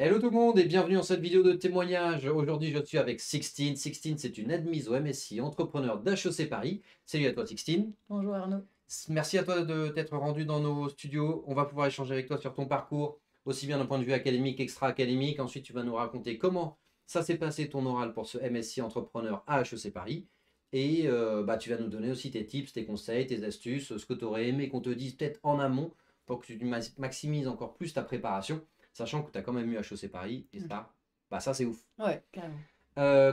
Hello tout le monde et bienvenue dans cette vidéo de témoignage. Aujourd'hui, je suis avec Sixtine. Sixtine, c'est une admise au MSI, entrepreneur d'HEC Paris. Salut à toi, Sixtine. Bonjour Arnaud. Merci à toi de t'être rendu dans nos studios. On va pouvoir échanger avec toi sur ton parcours, aussi bien d'un point de vue académique, extra-académique. Ensuite, tu vas nous raconter comment ça s'est passé ton oral pour ce MSI entrepreneur à HEC Paris. Et tu vas nous donner aussi tes tips, tes conseils, tes astuces, ce que tu aurais aimé qu'on te dise peut-être en amont pour que tu maximises encore plus ta préparation, sachant que tu as quand même eu HEC Paris. Et ça c'est ouf. Ouais, carrément.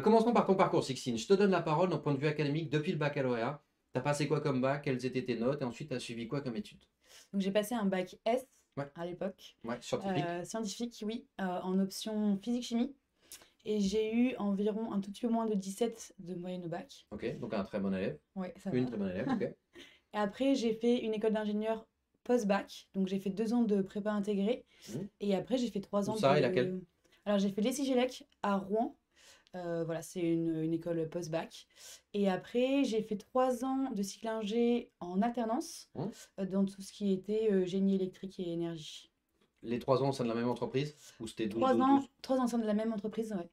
Commençons par ton parcours, Sixtine. Je te donne la parole d'un point de vue académique depuis le baccalauréat. Tu as passé quoi comme bac? Quelles étaient tes notes? Et ensuite, tu as suivi quoi comme études? Donc j'ai passé un bac S Ouais, à l'époque. ouais, scientifique. Scientifique, oui, en option physique-chimie. Et j'ai eu environ un tout petit peu moins de 17 de moyenne au bac. Ok, donc un très bon élève. Ouais, ça Une va. très bonne élève, ok. Et après, j'ai fait une école d'ingénieur post-bac. Donc j'ai fait 2 ans de prépa intégrée. Mhm. Et après, j'ai fait 3 Où ans ça et laquelle? de... Alors j'ai fait l'ESIGELEC à Rouen. Voilà, c'est une école post-bac. Et après, j'ai fait 3 ans de cycle ingé en alternance Mhm. dans tout ce qui était génie électrique et énergie. Les 3 ans au sein de la même entreprise? Ou c'était 12, Trois 12, ans, 12? 3 ans au sein de la même entreprise, ouais.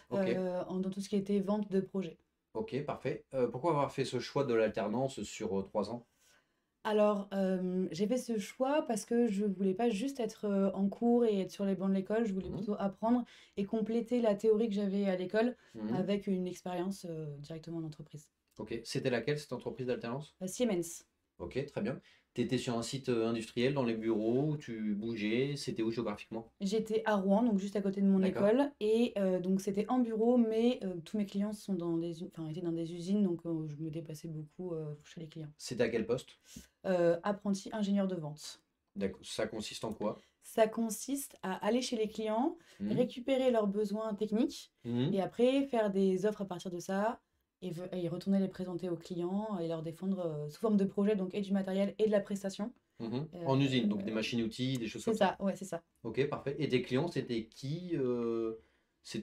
Ok, Dans tout ce qui était vente de projet. ok, parfait. Pourquoi avoir fait ce choix de l'alternance sur 3 ans? Alors, j'ai fait ce choix parce que je voulais pas juste être en cours et être sur les bancs de l'école, je voulais Mhm. plutôt apprendre et compléter la théorie que j'avais à l'école Mhm. avec une expérience directement en entreprise. Ok, c'était laquelle cette entreprise d'alternance? Siemens. Ok, très bien. Tu étais sur un site industriel dans les bureaux où tu bougeais, c'était où géographiquement? J'étais à Rouen, donc juste à côté de mon D'accord. école, et donc c'était en bureau, mais tous mes clients sont dans enfin, étaient dans des usines, donc je me déplaçais beaucoup chez les clients. C'était à quel poste? Apprenti ingénieur de vente. D'accord. Ça consiste en quoi? Ça consiste à aller chez les clients, Mhm. récupérer leurs besoins techniques, Mhm. et après faire des offres à partir de ça, et retourner les présenter aux clients et leur défendre sous forme de projet, donc et du matériel et de la prestation. Mhm. En usine, donc des Euh, machines-outils, des choses c'est comme ça. ça, ouais, c'est ça. Ok, parfait. Et tes clients, c'était qui? Est-ce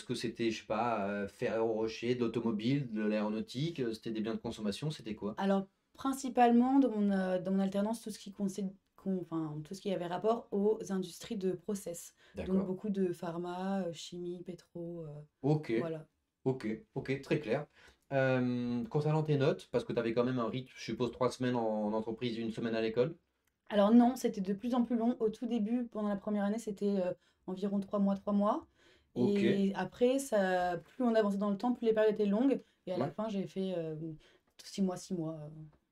que c'était, je sais pas, Ferrero Rocher, de l'automobile, de l'aéronautique? C'était des biens de consommation? C'était quoi? Alors, principalement, dans mon alternance, tout ce qui enfin, tout ce qui avait rapport aux industries de process. Donc, D'accord. beaucoup de pharma, chimie, pétro, Ok, voilà. ok, ok, très clair. Concernant tes notes, parce que tu avais quand même un rythme, je suppose, 3 semaines en entreprise, une semaine à l'école. Alors non, c'était de plus en plus long. Au tout début, pendant la première année, c'était environ 3 mois, 3 mois. Ok, Et après, plus on avançait dans le temps, plus les périodes étaient longues. Et à la ouais, fin, j'ai fait 6 mois, 6 mois.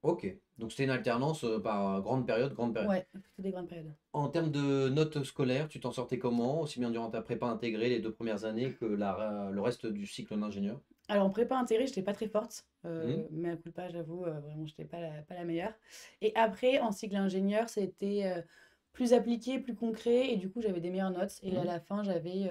ok. Donc c'était une alternance par grande période, grande période. Ouais, plutôt des grandes périodes. En termes de notes scolaires, tu t'en sortais comment? Aussi bien durant ta prépa intégrée les 2 premières années que le reste du cycle d'ingénieur? Alors en prépa intégrée, j'étais pas très forte, Hmm. mais à culpa, j'avoue, vraiment, j'étais pas la meilleure. Et après, en cycle ingénieur, c'était plus appliqué, plus concret, et du coup, j'avais des meilleures notes. Et à Hmm. la fin, j'avais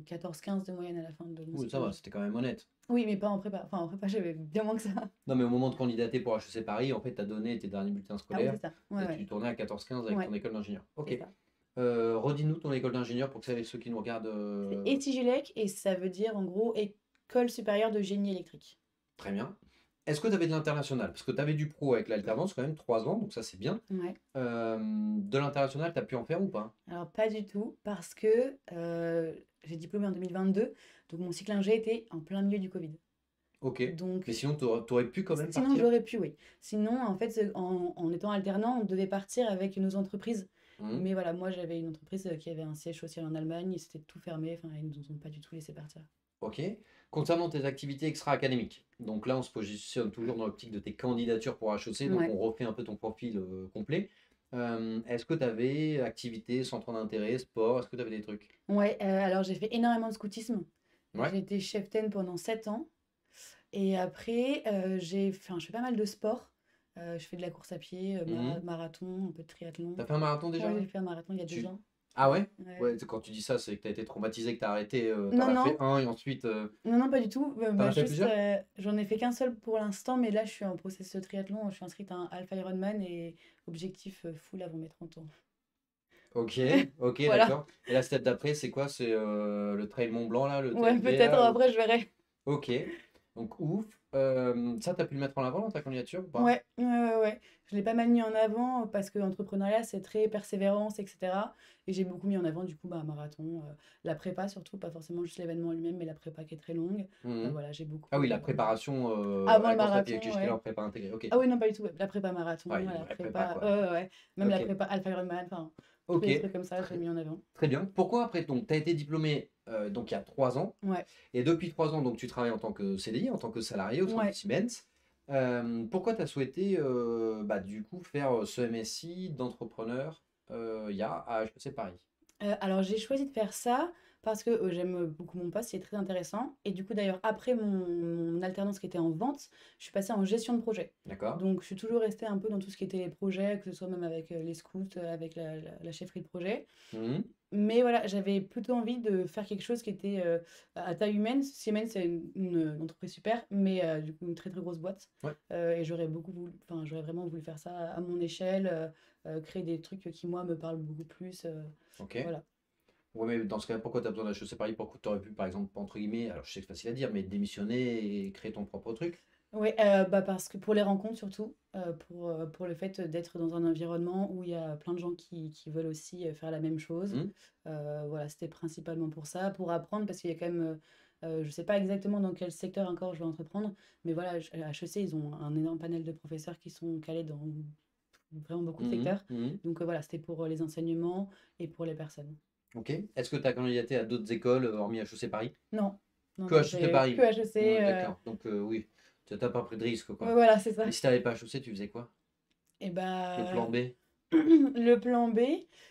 14-15 de moyenne à la fin de mon Oui, cycle ça va, ingé. c'était quand même honnête. Oui, mais pas en prépa. Enfin, en prépa, j'avais bien moins que ça. Non, mais au moment de candidater pour HEC Paris, en fait, tu as donné tes derniers bulletins Ah oui, scolaires c'est ça. Ouais, et ouais, tu tournais à 14-15 avec ouais, ton école d'ingénieur. c'est Ok. ça. Redis-nous ton école d'ingénieur pour que ceux qui nous regardent. C'est ETIGLEC et ça veut dire en gros École supérieure de génie électrique. Très bien. Est-ce que tu avais de l'international? Parce que tu avais du pro avec l'alternance, quand même, 3 ans, donc ça c'est bien. Ouais. De l'international, tu as pu en faire ou pas? Alors pas du tout parce que j'ai diplômé en 2022, donc mon cycle ingé était en plein milieu du Covid. Ok. Mais Donc sinon, tu aurais pu quand même sinon partir? j'aurais pu, oui. Sinon, en fait, en étant alternant, on devait partir avec nos entreprises. Mhm. Mais voilà, moi j'avais une entreprise qui avait un siège social en Allemagne, et c'était tout fermé, enfin ils nous ont pas du tout laissé partir. Ok. Concernant tes activités extra-académiques, donc là on se positionne toujours dans l'optique de tes candidatures pour HEC, donc Ouais. on refait un peu ton profil complet. Est-ce que tu avais activités, centre d'intérêt, sport, est-ce que tu avais des trucs? Ouais, alors j'ai fait énormément de scoutisme. Ouais. J'ai été chef-ten pendant 7 ans. Et après, enfin, je fais pas mal de sport. Je fais de la course à pied, Mhm. marathon, un peu de triathlon. T'as fait un marathon Ouais, déjà? j'ai fait un marathon il y a deux Tu... ans. Ah ouais? Ouais. Ouais, quand tu dis ça, c'est que tu as été traumatisé, que tu as arrêté, t'en Non, as fait non, un et ensuite non, non, pas du tout. t'en as fait Juste, plusieurs? j'en ai fait qu'un seul pour l'instant, mais là, je suis en processus de triathlon. Je suis inscrite à un Alpha Ironman et objectif full avant mes 30 ans. Ok, ok, Voilà. d'accord. Et la step d'après, c'est quoi? C'est le Trail Mont Blanc là, le Ouais, peut-être TLVA ou... après, je verrai. Ok. Donc, ouf. Ça, tu as pu le mettre en avant dans ta candidature ou pas? Ouais, ouais, ouais, ouais. Je l'ai pas mal mis en avant parce que l'entrepreneuriat, c'est très persévérance, etc. Et j'ai beaucoup mis en avant, du coup, bah, marathon, la prépa surtout, pas forcément juste l'événement lui-même, mais la prépa qui est très longue. Mhm. Voilà, j'ai Ah beaucoup. oui, la préparation. Avant Ah, le quand tu marathon, j'étais là ouais. en prépa intégrée. Ok. Ah oui, non, pas du tout. Ouais. La prépa Ouais, marathon, une la vraie prépa, prépa. quoi. Ouais, ouais, ouais. Même la Ok. prépa Alpha Ironman, enfin, tous les Ok. trucs comme ça, j'ai Très, mis en avant. très bien. Pourquoi après, donc, tu as été diplômé donc il y a 3 ans. Ouais, Et depuis 3 ans, donc tu travailles en tant que CDI, en tant que salarié au sein de ouais. Siemens. Pourquoi tu as souhaité bah, du coup faire ce MSI d'entrepreneur il y a à HEC Paris? Alors j'ai choisi de faire ça parce que, j'aime beaucoup mon poste, c'est très intéressant et du coup d'ailleurs après mon alternance qui était en vente, je suis passée en gestion de projet. D'accord? Donc je suis toujours restée un peu dans tout ce qui était les projets, que ce soit même avec, les scouts, avec la chefferie de projet. Mhm. Mais voilà, j'avais plutôt envie de faire quelque chose qui était, à taille humaine. Siemens, c'est une entreprise super, mais du coup une très, très grosse boîte, Ouais, et j'aurais vraiment voulu faire ça à mon échelle, créer des trucs qui moi me parlent beaucoup plus, ok. voilà. Ouais, mais dans ce cas, pourquoi tu as besoin d'HEC Paris? Pourquoi tu aurais pu, par exemple, entre guillemets, alors je sais que c'est facile à dire, mais démissionner et créer ton propre truc? Oui, bah, parce que pour les rencontres surtout, pour le fait d'être dans un environnement où il y a plein de gens qui veulent aussi, faire la même chose. Hmm. Voilà, c'était principalement pour ça, pour apprendre parce qu'il y a quand même, je sais pas exactement dans quel secteur encore je vais entreprendre, mais voilà, à HEC, ils ont un énorme panel de professeurs qui sont calés dans vraiment beaucoup de Mhm. secteurs. Mhm. Donc, voilà, c'était pour, les enseignements et pour les personnes. Ok. Est-ce que tu as candidaté à d'autres écoles hormis HEC Paris? Non, non, Que non, HEC j'ai que Paris. HEC, D'accord. Donc oui, tu n'as pas pris de risque, ouais, quoi. voilà, c'est ça. Et si tu n'avais pas HEC, tu faisais quoi? Et Le plan bah B? le plan B,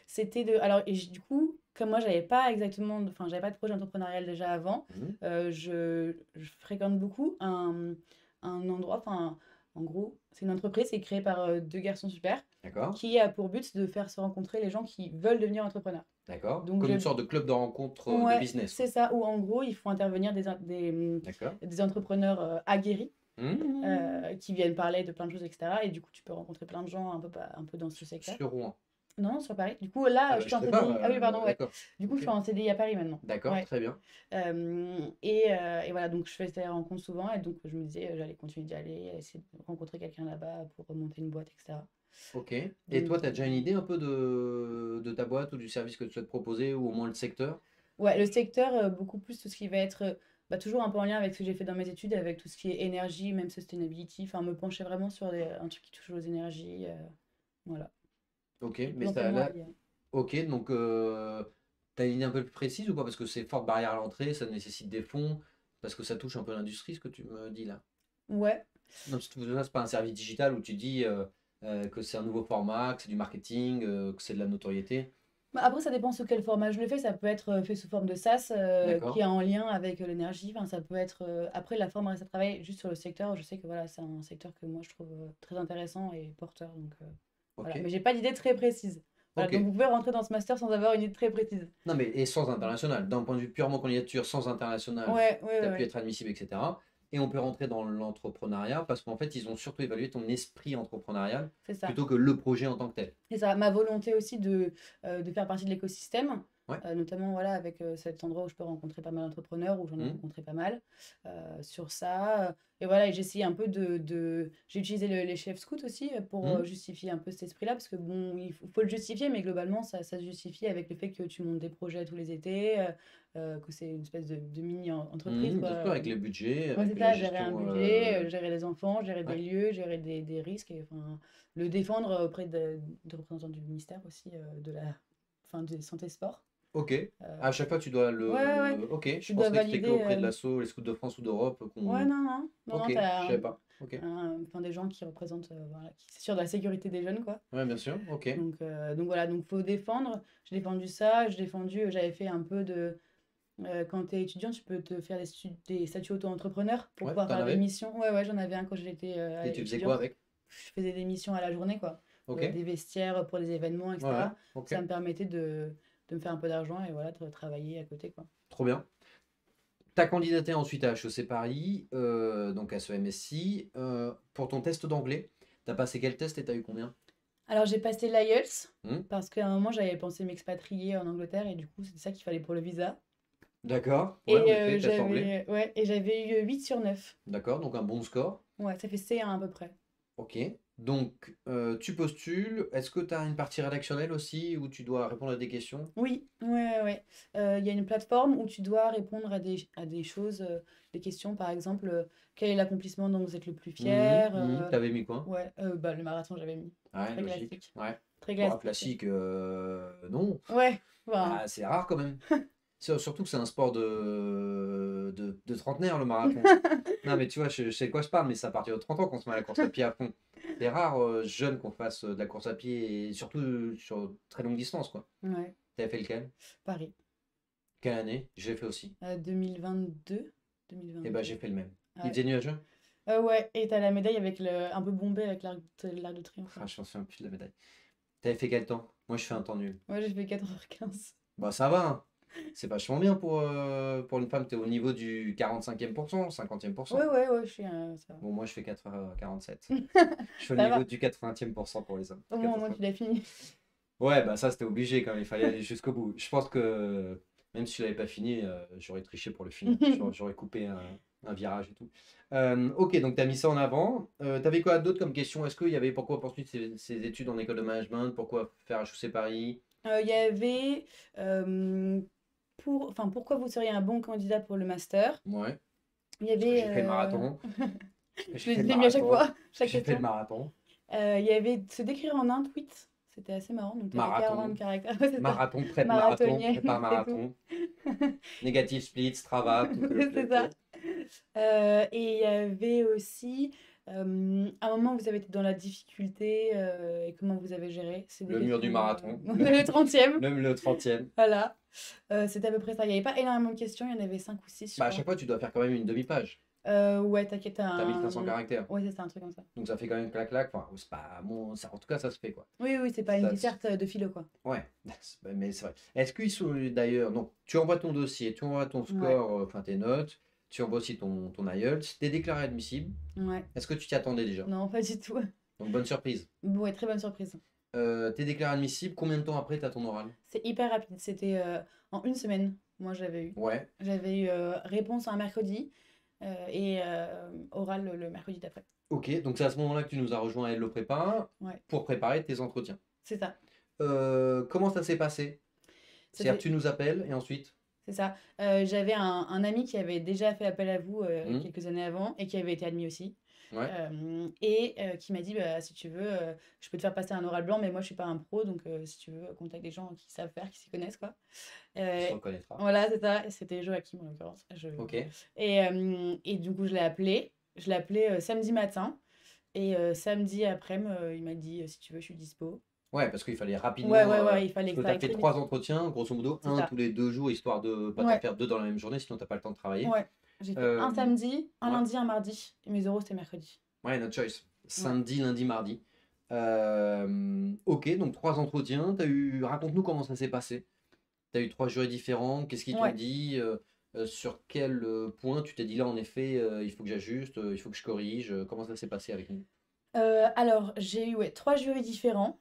c'était de alors du coup, comme moi j'avais pas de projet entrepreneurial déjà avant, Mhm. je fréquente beaucoup un endroit, enfin, en gros, c'est une entreprise qui est créée par, 2 garçons super, D'accord. qui a pour but de faire se rencontrer les gens qui veulent devenir entrepreneurs. D'accord. Donc Comme je une sorte de club de rencontre de Ouais, business, c'est quoi. ça, où en gros, ils font intervenir D'accord. des entrepreneurs, aguerris, Mmh. qui viennent parler de plein de choses et cetera et du coup, tu peux rencontrer plein de gens un peu dans ce secteur. Sur Rouen. Non, sur Paris. Du coup, Ah là, je bah, suis je en sais pas, CDI. Ah oui, pardon, ouais. d'accord. Du coup, je Ok. suis en CDI à Paris maintenant. D'accord, Ouais. très bien. Et voilà, donc je faisais des rencontres souvent et donc je me disais, j'allais continuer d'y aller, essayer de rencontrer quelqu'un là-bas pour monter une boîte, etc. Ok. Et Donc, toi, tu as déjà une idée un peu de ta boîte ou du service que tu souhaites proposer ou au moins le secteur? ouais, le secteur, beaucoup plus tout ce qui va être bah, toujours un peu en lien avec ce que j'ai fait dans mes études, avec tout ce qui est énergie, même sustainability, enfin me pencher vraiment sur un truc qui touche aux énergies, voilà. Ok, Et mais ça, potentiellement là, ailleurs. ok, donc tu as une idée un peu plus précise ou pas? Parce que c'est forte barrière à l'entrée, ça nécessite des fonds, parce que ça touche un peu l'industrie, ce que tu me dis là. Ouais. Non, parce que là, c'est pas un service digital où tu dis que c'est un nouveau format, que c'est du marketing, que c'est de la notoriété. Bah, après, ça dépend sous quel format je le fais. Ça peut être fait sous forme de SaaS qui D'accord. est en lien avec l'énergie. Enfin, ça peut être. Après, la forme reste à travailler juste sur le secteur. Je sais que voilà, c'est un secteur que moi je trouve très intéressant et porteur. Donc Ok. voilà. Mais j'ai pas d'idée très précise. Voilà, Ok. donc vous pouvez rentrer dans ce master sans avoir une idée très précise. Non, mais et sans international. D'un point de vue purement candidature, sans international, Ouais, ouais, tu ouais, as pu ouais. être admissible, etc. Et on peut rentrer dans l'entrepreneuriat parce qu'en fait, ils ont surtout évalué ton esprit entrepreneurial C'est ça. plutôt que le projet en tant que tel. Et ça, ma volonté aussi de faire partie de l'écosystème, Ouais. notamment voilà, avec cet endroit où je peux rencontrer pas mal d'entrepreneurs, où j'en ai Mhm. rencontré pas mal, sur ça. Et voilà, et j'ai essayé un peu J'ai utilisé les chefs scouts aussi pour Mhm. justifier un peu cet esprit-là, parce que bon, faut le justifier, mais globalement, ça se justifie avec le fait que tu montes des projets tous les étés, que c'est une espèce de mini-entreprise, Mhm. Bien sûr, quoi. avec les budgets, Ouais, avec c'est la ça, gérer un gestion. budget, gérer les enfants, gérer des Ouais. lieux, gérer des risques, et enfin, le défendre auprès de représentants du ministère aussi, enfin, de santé sport. Ok. Euh, À chaque fois, tu dois ouais, ouais, ouais. le. Ok. Je Tu dois pensais que c'était que valider. auprès de l'ASSO, les scouts de France ou d'Europe Ouais, qu'on. non, non, non, non, Ok. Je t'as savais pas. Ok. enfin, des gens qui représentent, voilà, qui s'assurent de la sécurité des jeunes, quoi. Ouais, bien sûr. Ok. Donc voilà, donc faut défendre. J'ai défendu ça, j'avais fait un peu de. Quand tu es étudiant, tu peux te faire des statuts auto-entrepreneur pour Ouais, pouvoir t'en faire des avais? missions. Ouais, ouais, j'en avais un quand j'étais Et tu faisais quoi étudiante. avec? Je faisais des missions à la journée, quoi. Ok. Des vestiaires pour des événements, Ouais, ouais. etc. Ok. Ça me permettait de me faire un peu d'argent et voilà, de travailler à côté, quoi. Trop bien. Tu as candidaté ensuite à HEC Paris, donc à ce MSI. Pour ton test d'anglais, tu as passé quel test et tu as eu combien? Alors j'ai passé l'IELTS Hmm. parce qu'à un moment j'avais pensé m'expatrier en Angleterre et du coup c'était ça qu'il fallait pour le visa. D'accord. Ouais, en Et effet, test anglais. j'avais eu 8 sur 9. D'accord, donc un bon score. Ouais, ça fait C1 à peu près. Ok. Donc, tu postules. Est-ce que tu as une partie rédactionnelle aussi où tu dois répondre à des questions? Oui, ouais, ouais. Il y a une plateforme où tu dois répondre à des choses, des questions, par exemple, quel est l'accomplissement dont vous êtes le plus fier? T'avais mis quoi? Ouais, bah, le marathon, j'avais mis. Ouais, Très logique. classique. Ouais. Très Bon, classique. classique, non. Ouais, enfin, Ah, c'est rare quand même. Surtout que c'est un sport de trentenaire, le marathon. Non, mais tu vois, je sais de quoi je parle, mais c'est à partir de 30 ans qu'on se met à la course à pied à fond. C'est rare, jeune, qu'on fasse de la course à pied, et surtout sur très longue distance, quoi. ouais, T'avais fait lequel? Paris. Quelle année? J'ai fait aussi. 2022? Et ben 2022. j'ai fait le même. Il Ouais. faisait nuageux? Ouais, et t'as la médaille avec un peu bombé avec l'arc de triomphe, là. Ah, je m'en souviens plus de la médaille. T'avais fait quel temps? Moi, je fais un temps nul. Ouais, j'ai fait 4h15. Bah, ça va, hein. C'est vachement bien pour une femme. T'es au niveau du 45e pourcent, 50e Ouais, pourcent. ouais, ouais, ça va. Bon, moi, je fais 4h47. Je suis au Ça niveau va. du 80e pourcent pour les hommes. Au moins, tu 80. l'as fini. Ouais, bah ça, c'était obligé quand même. Il fallait aller jusqu'au bout. Je pense que même si je l'avais pas fini, j'aurais triché pour le finir. J'aurais coupé un virage et tout. Ok, donc tu as mis ça en avant. T'avais quoi d'autre comme question? Est-ce qu'il y avait pourquoi poursuivre ses études en école de management? Pourquoi faire HEC Paris? Il y avait pourquoi vous seriez un bon candidat pour le master. Ouais, Il y parce que avait, j'ai fait le marathon. J'ai je fait le l'ai mis à chaque marathon. fois, chaque J'ai fait le question. marathon. Il y avait se décrire en un tweet. C'était assez marrant. Donc, tu avais 40 Marathon. caractères. Ouais, c'est ça. Marathon, prep-marathon, Marathonienne, c'est tout. prépare-marathon. Négatif split, Strava, tout C'est ça. ok. Et il y avait aussi un moment où vous avez été dans la difficulté et comment vous avez géré. C'est des Le mur du questions. marathon. Le 30e. Le 30e. Voilà. C'était à peu près ça. Il n'y avait pas énormément de questions. Il y en avait 5 ou 6, je Bah, à crois. chaque fois, tu dois faire quand même une demi-page. Ouais, t'inquiète. T'as 1500 caractères. Ouais, c'est ça, un truc comme ça. Donc ça fait quand même clac-clac. Enfin, c'est pas bon, ça, en tout cas, ça se fait quoi. Oui, oui, c'est pas une Ça se- disserte de philo, quoi. Ouais, mais c'est vrai. Est-ce qu'ils sont d'ailleurs. Donc, tu envoies ton dossier, tu envoies ton Ouais, score, enfin tes notes, tu envoies aussi ton IELTS, t'es déclaré admissible. ouais. Est-ce que tu t'y attendais déjà? Non, pas du tout. Donc, bonne surprise. Ouais, très bonne surprise. T'es déclaré admissible, combien de temps après t'as ton oral? C'est hyper rapide. C'était en une semaine. Moi, j'avais eu. Ouais, J'avais eu réponse un mercredi et oral le mercredi d'après. ok. Donc, c'est à ce moment-là que tu nous as rejoint à Hello Prépa Ouais, pour préparer tes entretiens. c'est ça. Comment ça s'est passé? C'est-à-dire, C'était, tu nous appelles et ensuite. c'est ça. J'avais un ami qui avait déjà fait appel à vous Hmm, quelques années avant et qui avait été admis aussi. ouais, Et qui m'a dit, bah, si tu veux, je peux te faire passer un oral blanc, mais moi, je suis pas un pro, donc si tu veux, contacte des gens qui savent faire, qui s'y connaissent, quoi. il Euh, se reconnaîtra. voilà, c'est ça. Et c'était Joachim, en l'occurrence. Ok. Et du coup, je l'ai appelé. Je l'ai appelé samedi matin. Et samedi après, il m'a dit, si tu veux, je suis dispo. Ouais, parce qu'il fallait Ouais, rapidement. ouais, ouais, il fallait Parce que que ça tu as aille fait très vite. 3 entretiens, grosso modo, C'est un ça. tous les 2 jours, histoire de pas t'en Ouais, faire deux dans la même journée, sinon t'as pas le temps de travailler. ouais. J'ai fait Euh, un samedi, un ouais, lundi, un mardi. Et mes euros, c'était mercredi. ouais, no choice. Ouais. Samedi, lundi, mardi. Ok, donc 3 entretiens. Raconte-nous comment ça s'est passé. Tu as eu 3 jurys différents. Qu'est-ce qu'ils t'ont Ouais. dit? Sur quel point tu t'es dit là, en effet, il faut que j'ajuste, il faut que je corrige. Comment ça s'est passé avec nous? Alors, j'ai eu ouais, 3 jurys différents.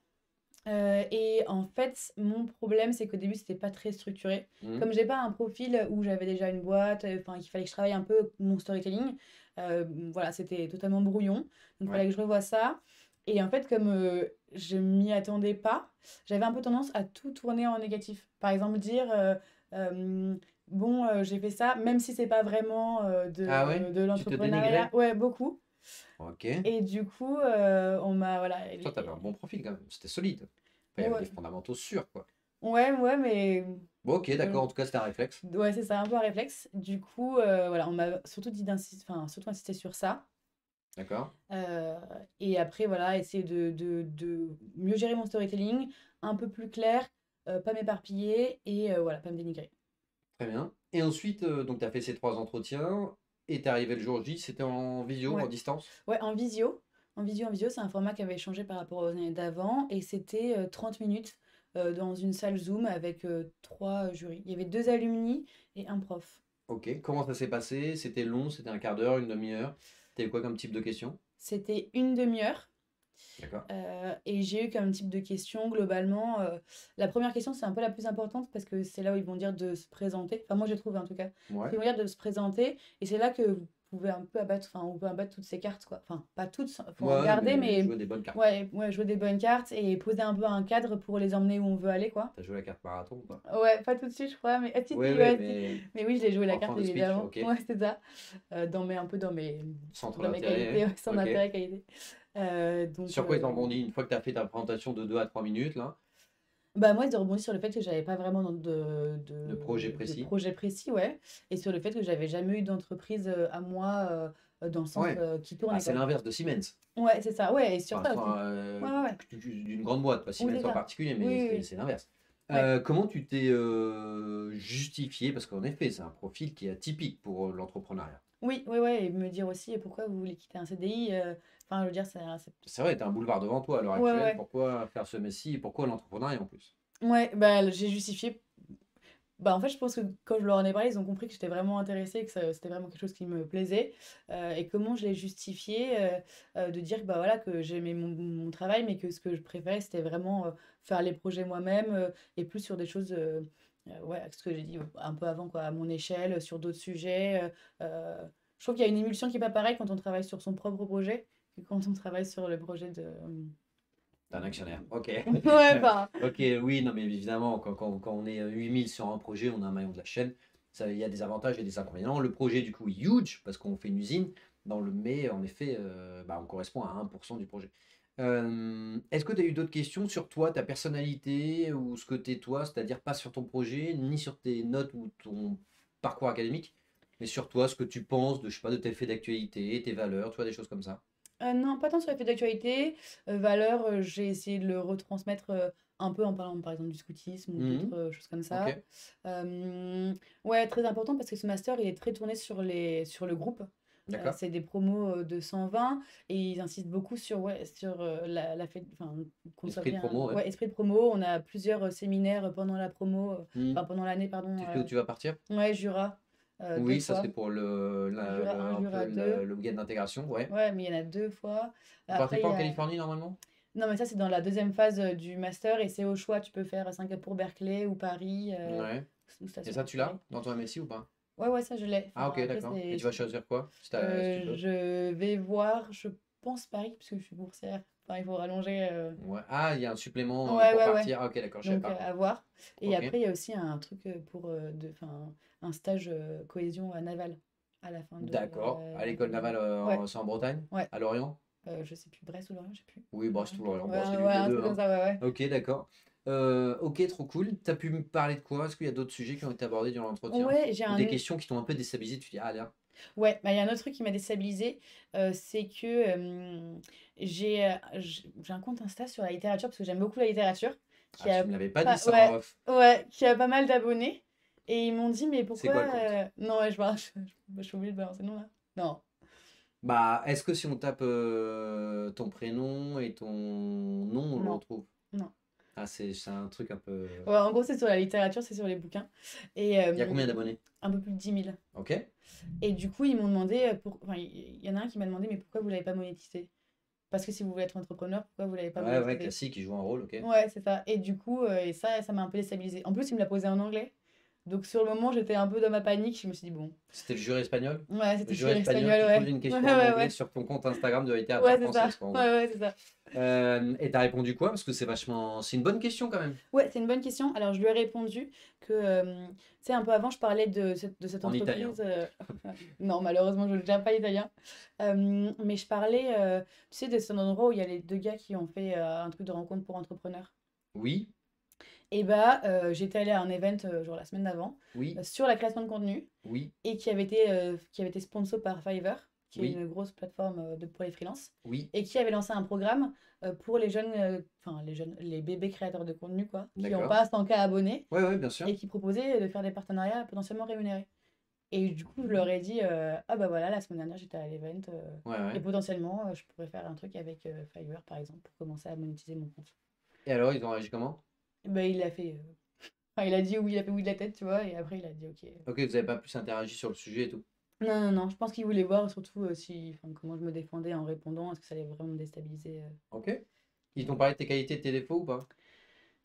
Et en fait, mon problème, c'est qu'au début, c'était pas très structuré. Hmm, Comme j'ai pas un profil où j'avais déjà une boîte, enfin, qu'il fallait que je travaille un peu mon storytelling, voilà, c'était totalement brouillon. Donc, il ouais. fallait que je revoie ça. Et en fait, comme je m'y attendais pas, j'avais un peu tendance à tout tourner en négatif. Par exemple, dire euh, bon, j'ai fait ça, même si c'est pas vraiment Ah ouais? de Tu te l'entrepreneuriat. dénigrais? Ouais, beaucoup. Ok. Et du coup, on m'a. Voilà. Toi, t'avais un bon profil quand même. C'était solide. Enfin, il y avait des Ouais, fondamentaux sûrs, quoi. ouais, ouais, mais Bon, ok, euh, d'accord. En tout cas, c'était un réflexe. ouais, c'est ça, un peu un réflexe. Du coup, voilà, on m'a surtout dit d'insister, enfin, surtout insisté sur ça. D'accord. Euh, et après, voilà, essayer de mieux gérer mon storytelling, un peu plus clair, pas m'éparpiller et voilà, pas me dénigrer. Très bien. Et ensuite, donc, tu as fait ces 3 entretiens et t'es arrivé le jour J. C'était en visio, en Ouais, distance? ouais, en visio. En visio, c'est un format qui avait changé par rapport aux années d'avant et c'était 30 minutes dans une salle Zoom avec 3 jurys. Il y avait 2 alumni et un prof. Ok. Comment ça s'est passé? C'était long? C'était un quart d'heure, une demi-heure? T'as eu quoi comme type de questions? C'était une demi-heure. D'accord. Et j'ai eu comme type de question globalement, la première question, c'est un peu la plus importante parce que c'est là où ils vont dire de se présenter. Enfin, moi, j'ai trouvé en tout cas. Ouais. Ils vont dire de se présenter et c'est là que vous pouvez un peu abattre, enfin, on peut abattre toutes ces cartes, quoi. Enfin, pas toutes, faut en Ouais, garder, mais mais jouer des bonnes cartes. ouais, ouais, jouer des bonnes cartes et poser un peu un cadre pour les emmener où on veut aller, quoi. T'as joué la carte marathon ou pas? Ouais, pas tout de suite, je crois, mais ah, si, Ouais, si, ouais, ouais, si. mais Mais oui, je l'ai joué la en fin carte de speech, évidemment. ok. Ouais, c'est ça. Un peu Centre dans mes d'intérêt, qualités, ouais, son ok. intérêt qualité. Donc, Sur quoi ils t'ont rebondi une fois que tu as fait ta présentation de 2 à 3 minutes, là, bah moi, ils ont rebondi sur le fait que j'avais pas vraiment de projet de précis? projet précis, ouais, et sur le fait que j'avais jamais eu d'entreprise à moi, dans le sens Ouais. qui Ah, tournait, c'est quoi. l'inverse de Siemens. Ouais, c'est ça, ouais, et sur Enfin, ça aussi. Ouais, ouais, ouais. d'une grande boîte, pas Oui, Siemens c'est en ça. particulier, Oui, mais oui, oui. c'est l'inverse. Ouais. Comment tu t'es justifié? Parce qu'en effet, c'est un profil qui est atypique pour l'entrepreneuriat. Oui, ouais, ouais, et me dire aussi pourquoi vous voulez quitter un CDI. Enfin, je veux dire, C'est vrai, tu as un boulevard devant toi à l'heure ouais, actuelle. ouais. Pourquoi faire ce métier et pourquoi l'entrepreneuriat en plus? Ouais, bah j'ai justifié. Bah, en fait, je pense que quand je leur en ai parlé, ils ont compris que j'étais vraiment intéressée, que c'était vraiment quelque chose qui me plaisait. Et comment je l'ai justifié, de dire que, bah, voilà, que j'aimais mon travail, mais que ce que je préférais, c'était vraiment faire les projets moi-même et plus sur des choses, ouais, ce que j'ai dit un peu avant, quoi, à mon échelle, sur d'autres sujets. Je trouve qu'il y a une émulsion qui n'est pas pareille quand on travaille sur son propre projet que quand on travaille sur le projet de. T'es un actionnaire. Ok. Ouais, enfin. Ok, oui, non, mais évidemment, quand on est 8000 sur un projet, on a un maillon de la chaîne. Il y a des avantages et des inconvénients. Le projet, du coup, est huge parce qu'on fait une usine. Mais en effet, bah, on correspond à 1% du projet. Est-ce que tu as eu d'autres questions sur toi, ta personnalité ou ce que tu es toi, c'est-à-dire pas sur ton projet, ni sur tes notes ou ton parcours académique, mais sur toi, ce que tu penses de, je sais pas, de tes faits d'actualité, tes valeurs, tu vois, des choses comme ça? Non, pas tant sur les faits d'actualité. Valeurs, j'ai essayé de le retransmettre un peu en parlant par exemple du scoutisme ou d'autres Mhm. choses comme Ok, ça. Ouais, très important parce que ce master il est très tourné sur le groupe. d'accord. C'est des promos de 120 et ils insistent beaucoup sur, ouais, sur la fête, enfin, qu'on soit Esprit de bien. promo, ouais. Ouais, esprit de promo. On a plusieurs séminaires pendant la promo, Mhm. enfin pendant l'année, pardon. Tu sais où tu vas partir? Ouais, Jura, deux Oui, ça c'est fois. pour Jura un un peu Jura 2. le week-end d'intégration, ouais. Ouais, mais il y en a deux fois. Vous partez Après, pas il y en a. Californie normalement? Non, mais ça, c'est dans la deuxième phase du master et c'est au choix. Tu peux faire Singapour, Berkeley ou Paris Ouais. ou Et Station ça, tu Paris. l'as dans ton MSI ou pas? Ouais, ouais, ça, je l'ai. Ah, Enfin, ok, après, d'accord. Et tu vas choisir quoi si tu peux? je vais voir, je pense Paris, parce que je suis boursière. Enfin, il faut rallonger. Ouais. Ah, il y a un supplément Ouais, pour ouais, ouais. partir. Ah, ok, d'accord, je savais Donc, pas. à voir. Et Ok, après, il y a aussi un truc enfin, un stage cohésion à Naval à la fin de d'accord. À l'école l'académie. navale, Ouais, c'est en Bretagne? ouais. À Lorient? Je sais plus, Brest ou Lorient, je sais plus. Oui, Ouais, Brest-Lorient. ouais, Bon, c'est ouais, l'une des un deux, truc comme hein. ça, ouais, ouais. Ok, d'accord. Ok, trop cool. Tu as pu me parler de quoi? Est-ce qu'il y a d'autres sujets qui ont été abordés durant l'entretien? Ouais, Ou des questions qui t'ont un peu déstabilisé? Tu dis, ah, là, ouais, bah, il y a un autre truc qui m'a déstabilisée, c'est que j'ai un compte Insta sur la littérature parce que j'aime beaucoup la littérature, qui ah, tu a me l'avais pas dit pas, ça en ouais, off. ouais, qui a pas mal d'abonnés. Et ils m'ont dit, mais C'est pourquoi quoi le compte? non, ouais, je suis obligée de balancer le nom là. Non, Bah, est-ce que si on tape ton prénom et ton nom, on le non, retrouve? non. Ah, c'est un truc un peu. Ouais, en gros, c'est sur la littérature, c'est sur les bouquins. Et Il y a combien d'abonnés? un peu plus de 10 000. Ok? Et du coup, ils m'ont demandé, enfin, il y en a un qui m'a demandé, mais pourquoi vous l'avez pas monétisé? Parce que si vous voulez être entrepreneur, pourquoi vous l'avez pas Ouais, ouais, monétisé? classique, il joue un rôle, ok. Ouais, c'est ça. Et du coup, et ça m'a un peu déstabilisée. En plus, il me l'a posé en anglais. Donc sur le moment, j'étais un peu dans ma panique. Je me suis dit, bon. C'était le jury espagnol? Ouais, Le c'était jury sur espagnol espagnol, qui pose ouais. une Ouais, question en ouais, anglais ouais. sur ton compte Instagram de Ouais, littérature c'est ça. française, quoi, en Ouais, gros. ouais, c'est ça. Et t'as répondu quoi? Parce que c'est vachement. C'est une bonne question quand même. Ouais, c'est une bonne question. Alors, je lui ai répondu que, tu sais, un peu avant, je parlais de cette En italien. entreprise. Non, malheureusement, je ne gère pas l'italien. Mais je parlais, tu sais, de cet endroit où il y a les deux gars qui ont fait un truc de rencontre pour entrepreneurs. Oui, Et bah, j'étais allée à un event, genre la semaine d'avant, oui, sur la création de contenu oui, et qui avait été sponsor par Fiverr, qui est oui, une grosse plateforme pour les freelances, oui. et qui avait lancé un programme pour les jeunes, enfin les jeunes, les bébés créateurs de contenu, quoi, qui n'ont D'accord. pas 100K abonnés Ouais, ouais, bien sûr. et qui proposaient de faire des partenariats potentiellement rémunérés. Et du coup, je leur ai dit, ah bah voilà, la semaine dernière, j'étais à l'event Ouais, et ouais. potentiellement, je pourrais faire un truc avec Fiverr, par exemple, pour commencer à monétiser mon compte. Et alors, ils ont réagi comment? Et bah, il a fait, enfin, il a dit oui, il a fait oui de la tête, tu vois, et après, il a dit ok. Ok, vous avez pas plus interagi sur le sujet et tout. Non, non, non, je pense qu'ils voulaient voir surtout si, enfin, comment je me défendais en répondant, est-ce que ça allait vraiment me déstabiliser. Ok. Ils t'ont Voilà. parlé de tes qualités et de tes défauts ou pas?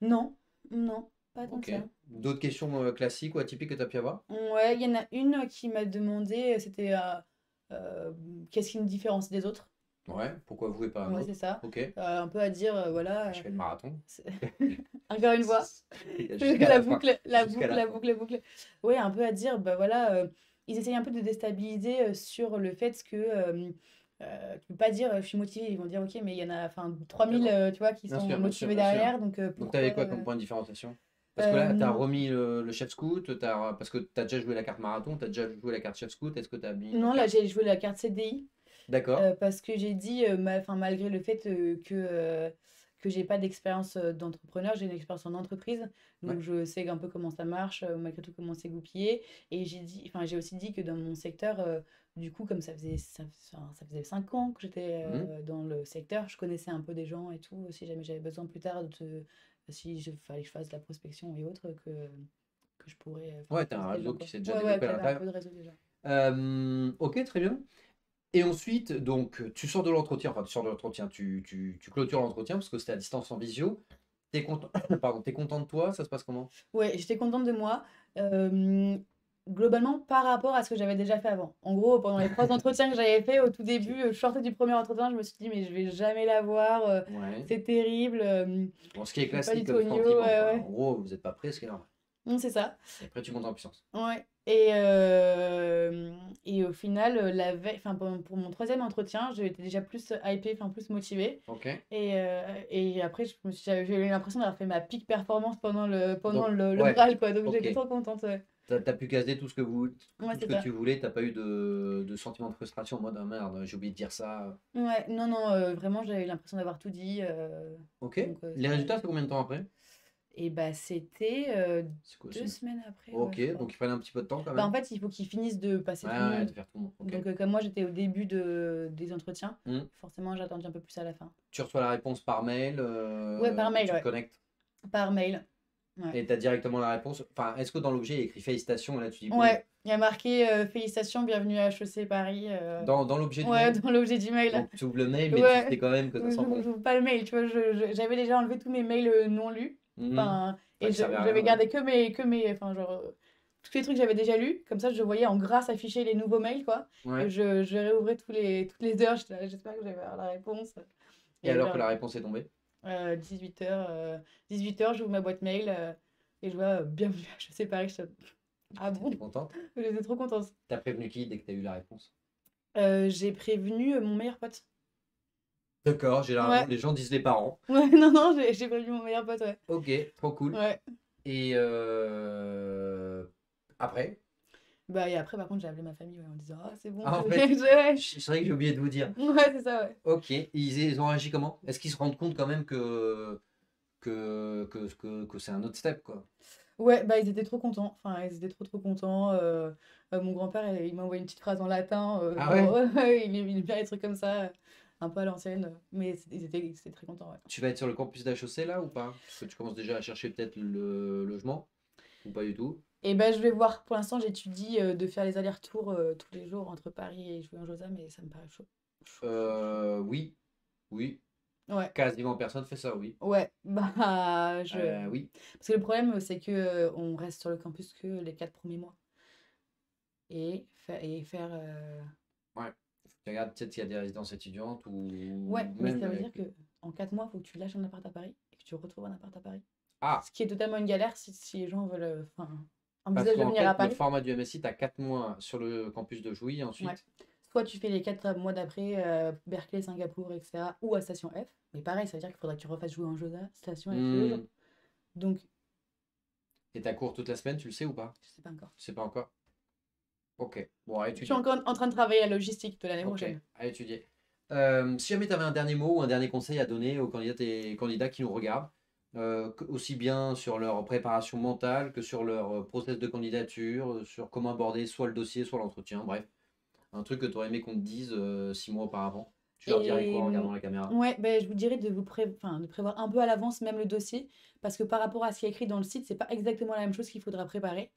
Non, non, pas tant que Ok. ça. D'autres questions classiques ou atypiques que tu as pu avoir? Ouais, il y en a une qui m'a demandé, c'était euh, qu'est-ce qui me différencie des autres? Ouais. Pourquoi vous et pas un Ouais, c'est autre? ça. Ok. Un peu à dire, voilà. Je fais le marathon. C'est- Encore une fois, Jusqu'à la la fin. boucle, la Jusqu'à boucle, la la fin. boucle, la boucle. Ouais, un peu à dire, bah voilà, ils essayent un peu de déstabiliser sur le fait que tu peux pas dire je suis motivée. Ils vont dire ok, mais il y en a enfin 3000 D'accord. tu vois, qui Bien sont sûr, bien sûr, motivés bien sûr. derrière, donc Donc, tu avais pourquoi quoi comme point de différenciation? Parce que là, tu as remis le chef scout, parce que tu as déjà joué la carte marathon, tu as déjà joué la carte chef scout, est-ce que tu as mis une non, autre là carte? j'ai joué la carte CDI. D'accord. Parce que j'ai dit, enfin, malgré le fait que j'ai pas d'expérience d'entrepreneur, j'ai une expérience en entreprise. Ouais. Donc, je sais un peu comment ça marche, malgré tout, comment c'est goupillé. Et j'ai dit, enfin, j'ai aussi dit que dans mon secteur, du coup, comme ça faisait 5 ans que j'étais Mhm. dans le secteur, je connaissais un peu des gens et tout. Si jamais j'avais besoin plus tard si je fallait que je fasse de la prospection et autres, que je pourrais enfin, Ouais, tu as un passer les gens, réseau qui quoi. s'est déjà Ouais, ouais, développé que à j'avais un l'intérieur. peu de réseau déjà. Ok, très bien. Et ensuite, donc, tu sors de l'entretien, enfin, tu sors de l'entretien, tu clôtures l'entretien parce que c'était à distance en visio. T'es content, pardon, t'es content de toi, ça se passe comment? Ouais, j'étais contente de moi. euh, Globalement, par rapport à ce que j'avais déjà fait avant. En gros, pendant les 3 entretiens que j'avais fait au tout Ok. début, je sortais du premier entretien, je me suis dit, mais je vais jamais l'avoir, Ouais. c'est terrible, Bon, ce qui est je suis pas du classique tout comme au niveau. sentiment, Ouais, quoi. En ouais. gros, vous n'êtes pas prêt, ce qui est normal. C'est ça. Et après, tu montes en puissance. Ouais. Et au final, la veille, enfin, pour mon troisième entretien, j'étais déjà plus hypée, enfin, plus motivée. Ok. Et après, j'avais eu l'impression d'avoir fait ma peak performance pendant Donc, ouais. l'oral, quoi. Donc, Ok. j'étais trop contente, ouais. T'as pu caser Ouais, tout ce c'est que ça. tu voulais, t'as pas eu de sentiment de frustration en mode ah, merde, j'ai oublié de dire ça. Ouais, non, non, vraiment, j'avais l'impression d'avoir tout dit. Ok. Donc, Les résultats, c'est combien de temps après? et bah, c'était C'est quoi, 2 semaines après, ouais, Ok, je crois. donc il fallait un petit peu de temps quand Bah, en même. fait, il faut qu'ils finissent de passer Ouais, tout le ouais, de monde. faire tout le monde. Ok. Donc, comme moi, j'étais au début des entretiens, Hmm. forcément, j'ai attendu un peu plus à la fin. Tu reçois la réponse par mail, Ouais, par mail, tu te ouais. connectes Par mail. Ouais. et tu as directement la réponse. Enfin, est-ce que dans l'objet, il y a écrit félicitations et là tu dis bon, Ouais, il y a marqué félicitations, bienvenue à HEC Paris. dans l'objet du Ouais, mail? dans l'objet du mail. Donc tu ouvres le mail, mais tu sais Ouais, quand même que ça sent bon. j'ouvre pas le mail, tu vois, j'avais déjà enlevé tous mes mails non lus. Mhm. Enfin, Enfin, et qui servait à rien, j'avais ouais. gardé enfin, genre, tous les trucs que j'avais déjà lus. Comme ça, je voyais en gras s'afficher les nouveaux mails, quoi. Et Ouais. je réouvrais toutes les heures. J'étais là, j'espère que je vais avoir la réponse. Et Et alors que genre, la réponse est tombée? 18h, 18h, j'ouvre ma boîte mail et je vois bienvenue à HEC Paris. Ah T'étais bon? contente? J'étais trop contente. T'as prévenu qui dès que t'as eu la réponse? J'ai prévenu mon meilleur pote. D'accord, généralement Ouais, les gens disent les parents. ouais, non, non, j'ai prévenu mon meilleur pote, ouais. Ok, trop cool. Ouais. Et après? Bah, et après, par contre, j'ai appelé ma famille ouais, en disant, ah, c'est bon, Ah, en fait, ouais, c'est vrai que j'ai oublié de vous dire. ouais, c'est ça, ouais. Ok, ils ont réagi comment? Est-ce qu'ils se rendent compte quand même que c'est un autre step, quoi? Ouais, bah, ils étaient trop contents. Enfin, ils étaient trop, trop contents. Mon grand-père, il m'a envoyé une petite phrase en latin. Ah Genre, ouais? ouais, ouais, il aime bien les trucs comme ça, un peu à l'ancienne. Mais ils étaient très contents, ouais. Tu vas être sur le campus d'HEC là ou pas? Parce que tu commences déjà à chercher peut-être le logement ou pas du tout? Et ben, je vais voir. Pour l'instant, j'étudie de faire les allers-retours tous les jours entre Paris et Jouy-en-Josas, mais ça me paraît chaud. Chaud, chaud, chaud. Oui, oui. Ouais, Quasiment personne fait ça, oui. ouais, Oui. Parce que le problème, c'est que on reste sur le campus que les 4 premiers mois. Et faire. Ouais. Tu regardes peut-être s'il y a des résidences étudiantes Ouais, ou mais même ça veut dire avec. que en 4 mois, il faut que tu lâches un appart à Paris et que tu retrouves un appart à Paris. Ah, Ce qui est totalement une galère si les gens veulent. Enfin, parce envisagent de qu'en venir à fait, le Paris. format du MSI, tu as 4 mois sur le campus de Jouy Ouais. ensuite. Soit tu fais les 4 mois d'après, Berkeley, Singapour, etc. Ou à Station F. Mais pareil, ça veut dire qu'il faudra que tu refasses jouer en Josa, Station F tous les jours. Hmm. Donc, Et t'as cours toute la semaine, tu le sais ou pas? je sais pas encore. Tu sais pas encore? Ok. Bon, à Je suis étudier. encore en train de travailler la logistique de l'année Ok, prochaine. à étudier. Si jamais tu avais un dernier mot ou un dernier conseil à donner aux candidats et candidats qui nous regardent, aussi bien sur leur préparation mentale que sur leur process de candidature, sur comment aborder soit le dossier, soit l'entretien, bref, un truc que tu aurais aimé qu'on te dise 6 mois auparavant, tu leur dirais quoi Et en regardant la caméra? ouais, ben, je vous dirais enfin, de prévoir un peu à l'avance même le dossier, parce que par rapport à ce qui est écrit dans le site, c'est pas exactement la même chose qu'il faudra préparer.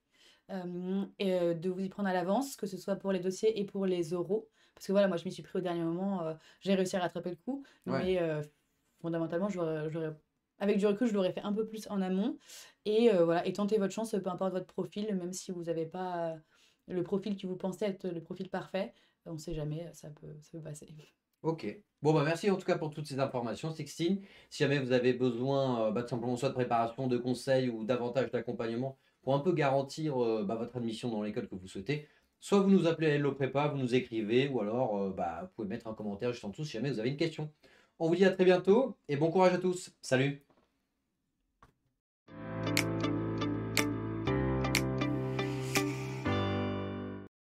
et de vous y prendre à l'avance, que ce soit pour les dossiers et pour les oraux. Parce que voilà, moi je m'y suis pris au dernier moment, j'ai réussi à rattraper le coup, Ouais. mais fondamentalement, avec du recul, je l'aurais fait un peu plus en amont. Et voilà, et tentez votre chance, peu importe votre profil, même si vous n'avez pas le profil que vous pensez être le profil parfait, on ne sait jamais, ça peut passer. Ok. Bon, bah merci en tout cas pour toutes ces informations, Sixtine. Si jamais vous avez besoin tout simplement soit de préparation, de conseils ou davantage d'accompagnement pour un peu garantir votre admission dans l'école que vous souhaitez, soit vous nous appelez à Hello Prépa, vous nous écrivez, ou alors vous pouvez mettre un commentaire juste en dessous si jamais vous avez une question. On vous dit à très bientôt et bon courage à tous. Salut!